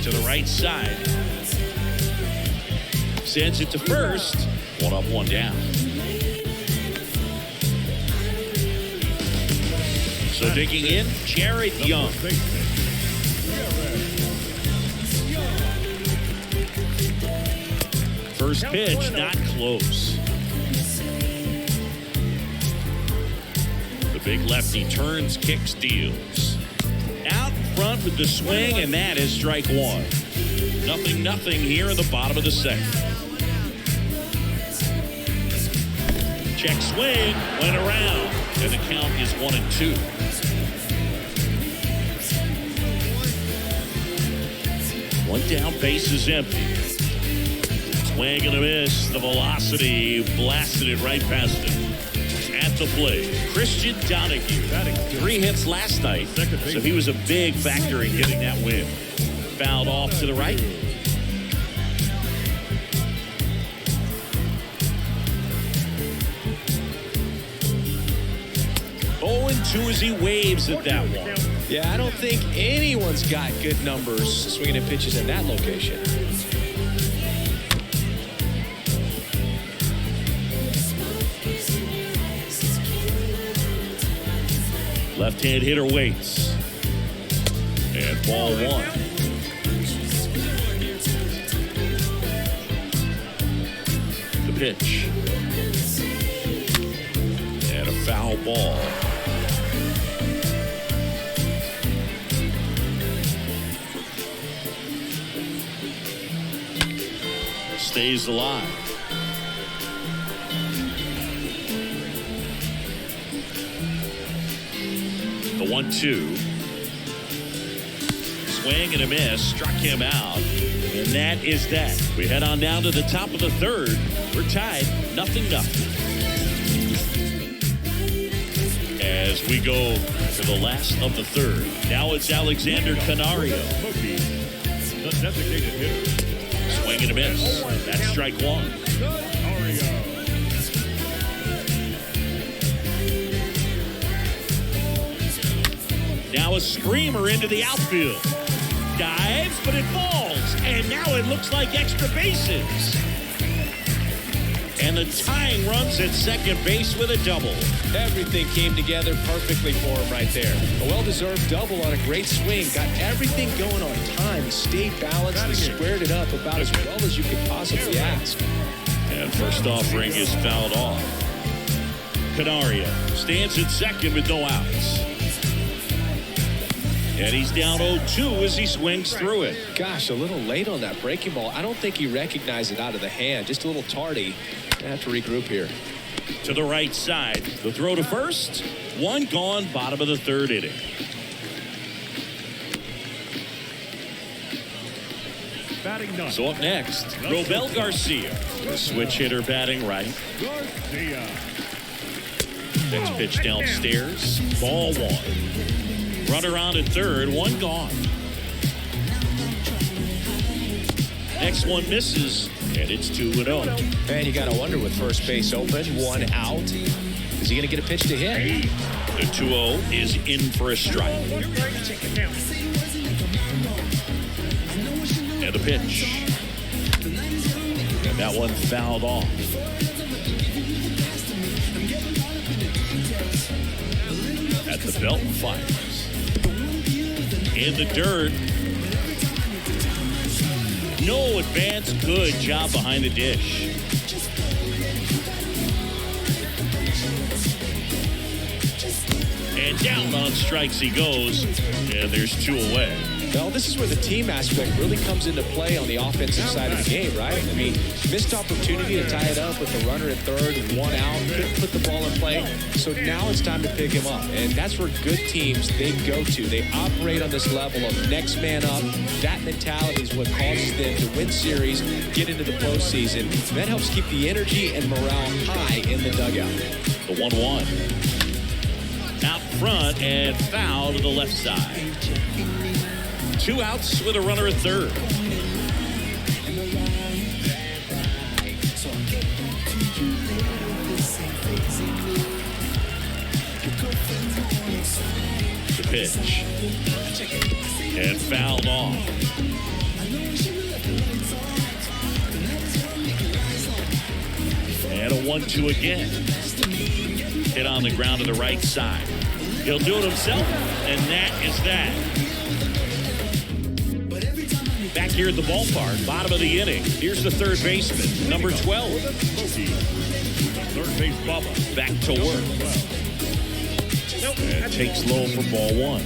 To the right side. Sends it to first. 1 up, 1 down. So digging in, Jared Young. First pitch, not close. The big lefty turns, kicks, deals. Out front with the swing, and that is strike 1. 0-0 here in the bottom of the second. Check swing, went around, and the count is 1-2. One down, base is empty. Swing and a miss. The velocity blasted it right past him. At the plate, Christian Donahue. 3 hits last night, so he was a big factor in getting that win. Fouled off to the right. 0-2 as he waves at that one. Yeah, I don't think anyone's got good numbers swinging at pitches in that location. Left-hand hitter waits. And ball 1. The pitch. And a foul ball. stays alive. The 1-2. Swing and a miss. Struck him out. And that is that. We head on down to the top of the third. We're tied 0-0. As we go to the last of the third. Now it's Alexander Canario. Mookie, the designated hitter. Swing and a miss. That's strike one. Now a screamer into the outfield. Dives, but it falls. And now it looks like extra bases. And the tying runs at second base with a double. Everything came together perfectly for him right there. A well-deserved double on a great swing. Got everything going on time. He stayed balanced and squared it up about as well as you could possibly ask. And first offering is fouled off. Canario stands at second with no outs. And he's down 0-2 as he swings through it. Gosh, a little late on that breaking ball. I don't think he recognized it out of the hand. Just a little tardy. Gonna have to regroup here. To the right side. The throw to first. One gone, bottom of the third inning. Batting ninth. So up next, Robel Garcia. The switch hitter batting right. Garcia. Next pitch downstairs. Ball one. Runner on at third. One gone. Next one misses. And it's 2-0. And you got to wonder with first base open, one out. Is he going to get a pitch to hit? The 2-0 is in for a strike. And a pitch. And that one fouled off. At the belt and fires. In the dirt. No advance. Good job behind the dish. And down on strikes he goes. And there's two away. Well, this is where the team aspect really comes into play on the offensive side of the game, right? I mean, missed opportunity to tie it up with the runner at third and one out. Couldn't put the ball in play. So now it's time to pick him up. And that's where good teams, they go to. They operate on this level of next man up. That mentality is what causes them to win series, get into the postseason. That helps keep the energy and morale high in the dugout. The 1-1. Out front and foul to the left side. Two outs with a runner at third. The pitch. And fouled off. And a 1-2 again. Hit on the ground to the right side. He'll do it himself, and that is that. Back here at the ballpark, bottom of the inning. Here's the third baseman, number 12. Mookie, third base Bubba. Back to work. And takes low for ball one.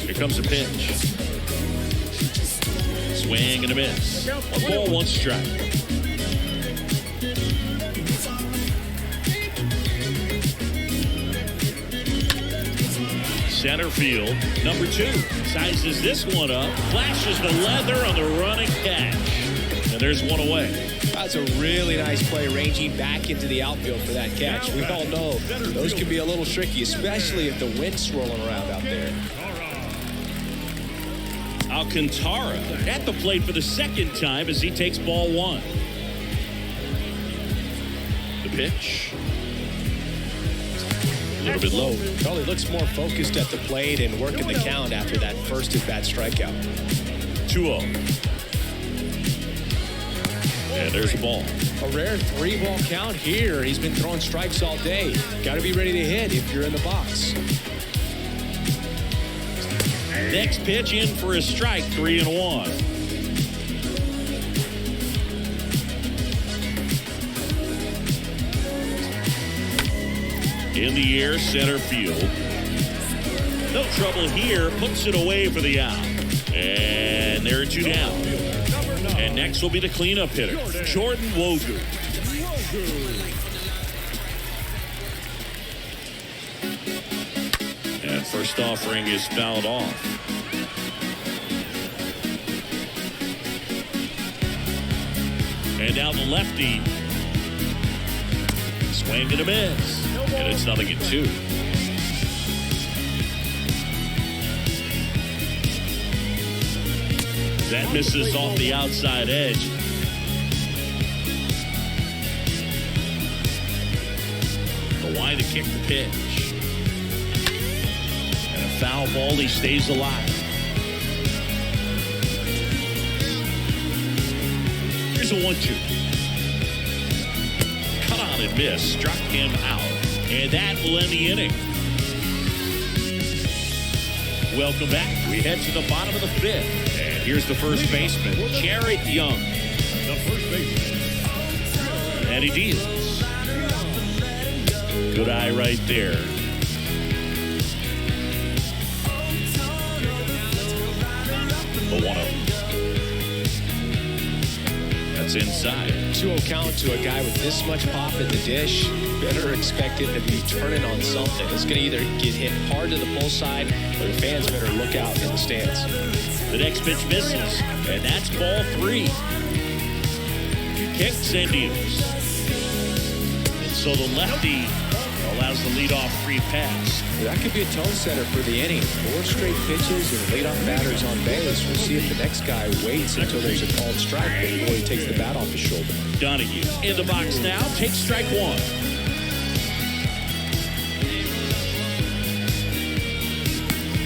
Here comes a pitch. Swing and a miss. One ball, one strike. Center field, number 2. Sizes this one up. Flashes the leather on the running catch. And there's one away. That's a really nice play, ranging back into the outfield for that catch. We all know those can be a little tricky, especially if the wind's swirling around out there. Alcantara at the plate for the second time as he takes ball one. The pitch. A little bit low. Well, he looks more focused at the plate and working the count after that first at-bat strikeout. 2-0. And there's a ball. A rare 3-ball count here. He's been throwing strikes all day. Got to be ready to hit if you're in the box. Next pitch in for a strike, 3-1. In the air, center field. No trouble here. Puts it away for the out. And there are 2 down. And next will be the cleanup hitter, Jordan Wogu. And first offering is fouled off. And now the lefty. Swing and a miss. And it's 0-2. That misses off the outside edge. The wide to kick the pitch. And a foul ball, he stays alive. Here's a 1-2. Cut on and miss. Struck him out. And that will end the inning. Welcome back. We head to the bottom of the 5th. And here's the first baseman, Jared Young. The first baseman. And he deals. Good eye right there. The 1-0. That's inside. 2-0 count to a guy with this much pop in the dish. Better expect him to be turning on something. It's going to either get hit hard to the pull side, or the fans better look out in the stands. The next pitch misses, and that's ball 3. Kicks and deals. And so the lefty allows the leadoff free pass. That could be a tone setter for the inning. 4 straight pitches and leadoff batters on base. We'll see if the next guy waits until there's a called strike before he takes the bat off his shoulder. Donahue in the box now, takes strike 1.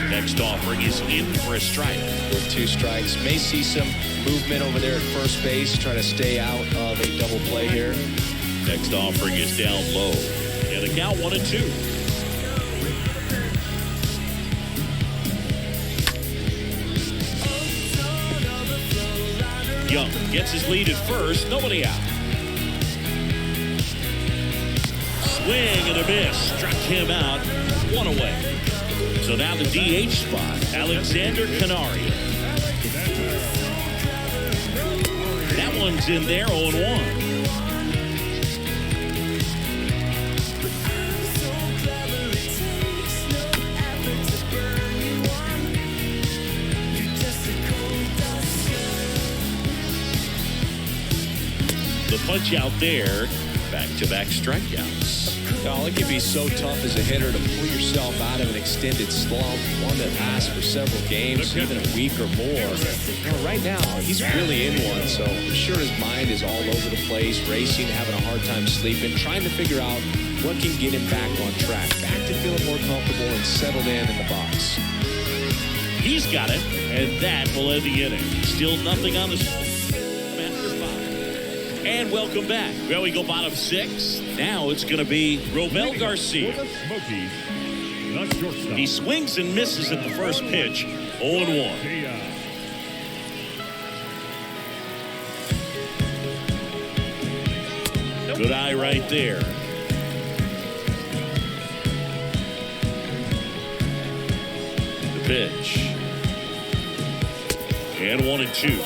Next offering is in for a strike. With 2 strikes, may see some movement over there at first base, trying to stay out of a double play here. Next offering is down low. And the count 1-2. Young gets his lead at first, nobody out. Swing and a miss, struck him out, 1 away. So now the DH spot, Alexander Canario. That one's in there, 0-1. The punch out there, back-to-back strikeouts. Oh, it can be so tough as a hitter to pull yourself out of an extended slump, one that lasts for several games, even a week or more. Right now, he's really in one, so I'm sure his mind is all over the place, racing, having a hard time sleeping, trying to figure out what can get him back on track, back to feeling more comfortable and settled in the box. He's got it, and that will end the inning. Still nothing on the after 5. And welcome back. Well, we go bottom 6. Now it's going to be Robel Garcia. For the Smokies, the shortstop. He swings and misses at the first pitch. 0-1. Good eye right there. The pitch. And 1-2.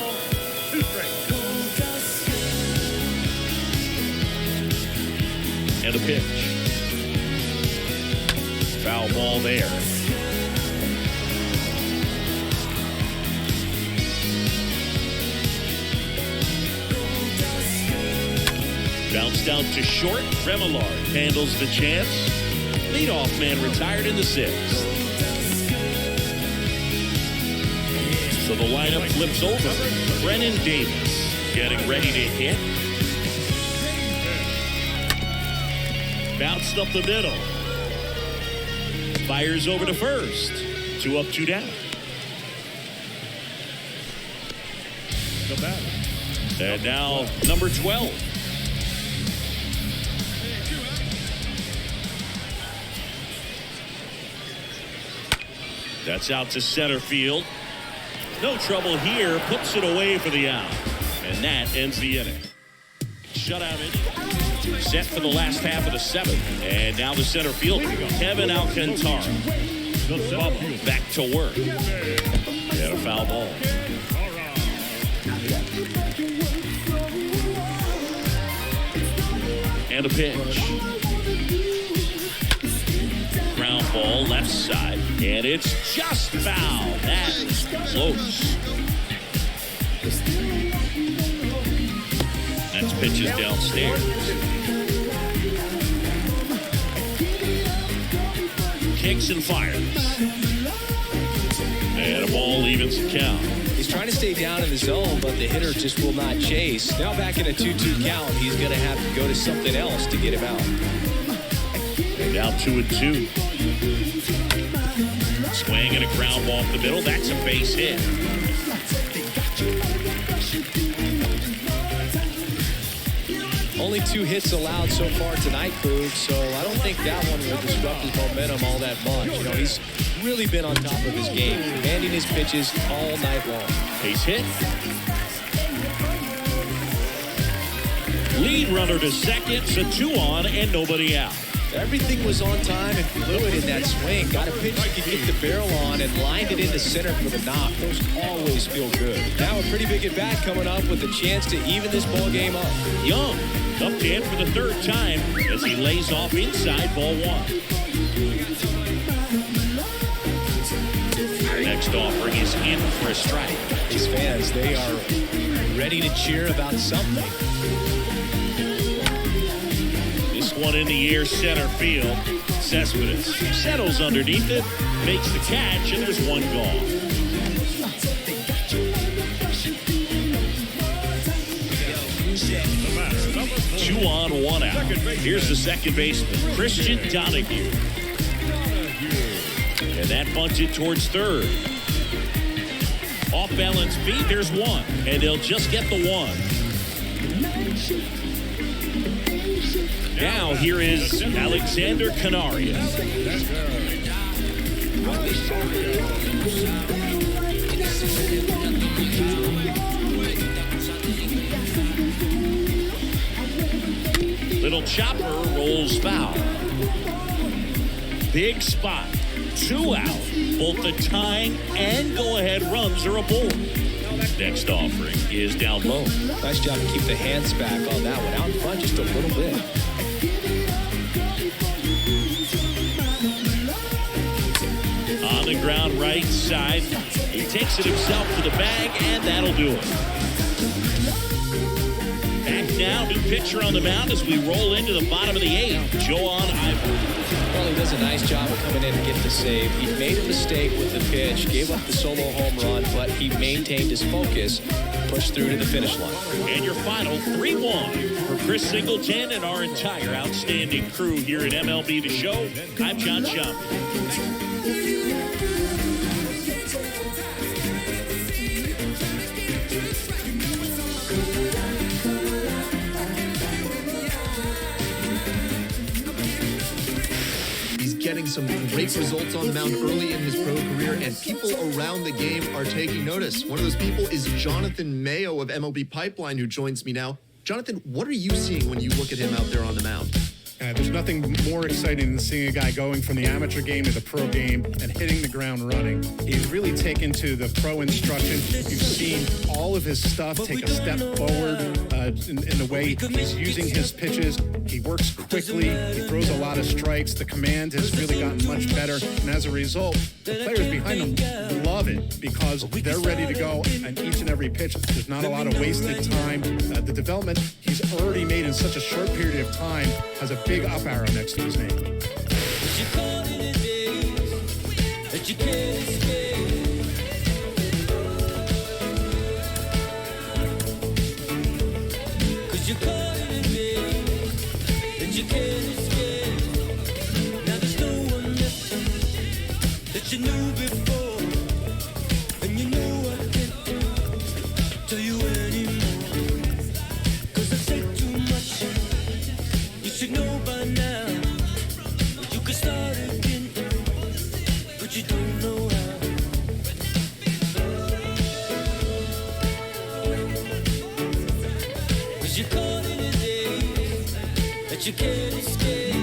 And the pitch. Foul ball there. Bounced out to short. Remillard handles the chance. Leadoff man retired in the 6th. So the lineup flips over. Brennan Davis getting ready to hit. Bounced up the middle. Fires over to first. 2 up, 2 down. The batter. And now number 12. That's out to center field. No trouble here. Puts it away for the out. And that ends the inning. Shutout inning. Set for the last half of the 7th. And now the center fielder, Kevin Alcantara. Bubba back to work. And a foul ball. And a pitch. Ground ball left side. And it's just foul. That's close. That's pitches downstairs. Kicks and fires. And a ball evens the count. He's trying to stay down in the zone, but the hitter just will not chase. Now back in a 2-2 count, he's going to have to go to something else to get him out. And now 2-2. Swing and a ground ball up the middle. That's a base hit. Only 2 hits allowed so far tonight, Boog, so I don't think that one will disrupt his momentum all that much. You know, he's really been on top of his game, commanding his pitches all night long. Base hit. Lead runner to second, so 2 on and nobody out. Everything was on time and fluid in that swing. Got a pitch you could get the barrel on and lined it into center for the knock. Those always feel good. Now a pretty big at bat coming up with a chance to even this ball game up. Young up to hit for the 3rd time as he lays off inside ball 1. Next offering is in for a strike. These fans, they are ready to cheer about something. This one in the air center field. Cespedes settles underneath it, makes the catch, and there's 1 gone. Two on, 1 out. Here's the second baseman, Christian Donahue. And that bunts it towards 3rd. Off balance feet, there's 1. And they'll just get the 1. Now here is Alexander Canarias. Little chopper rolls foul. Big spot. 2 out. Both the tying and go-ahead runs are aboard. Next offering is down low. Nice job to keep the hands back on that one. Out in front just a little bit. On the ground right side. He takes it himself to the bag, and that'll do it. Back now, new pitcher on the mound as we roll into the bottom of the 8th, Joan Ivory. Well, he does a nice job of coming in and getting the save. He made a mistake with the pitch, gave up the solo home run, but he maintained his focus, pushed through to the finish line. And your final 3-1 for Chris Singleton and our entire outstanding crew here at MLB The Show. I'm John Schaumburg. Getting some great results on the mound early in his pro career, and people around the game are taking notice. One of those people is Jonathan Mayo of MLB Pipeline, who joins me now. Jonathan, what are you seeing when you look at him out there on the mound? There's nothing more exciting than seeing a guy going from the amateur game to the pro game and hitting the ground running. He's really taken to the pro instruction. You've seen all of his stuff take a step forward in the way he's using his pitches. He works quickly. He throws a lot of strikes. The command has really gotten much better. And as a result, the players behind him love it because they're ready to go on each and every pitch. There's not a lot of wasted time. The development he's already made in such a short period of time has a big up arrow next to his name. You knew before, and you know I can't tell you anymore, 'cause I say too much. You should know by now. You could start again, but you don't know how. 'Cause you're caught in a daze that you can't escape.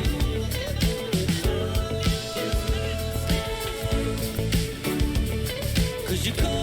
'cause you call